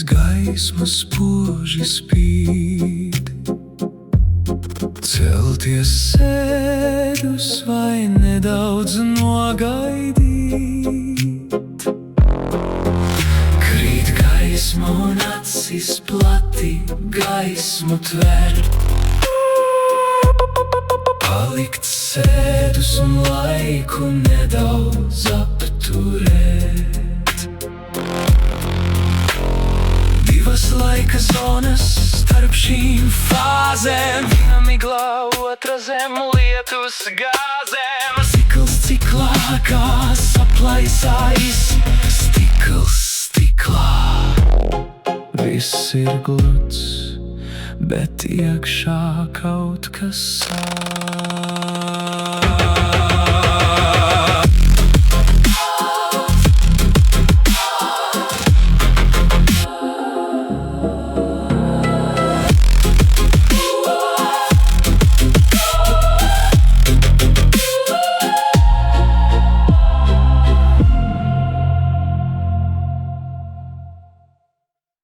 Trīs gaismas spoži spīd, celties sēdus vai nedaudz nogaidīt. Krīt gaisma un acis plati gaismu tver, palikt sēdus un laiku nedaudz apturēt. Divas laika zonas starp šīm fāzēm, viena miglā, otra zem lietus gāzēm. Stikls ciklā kā saplaisājis, stikls stiklā. Viss ir gluds, bet iekšā kaut kas sāp.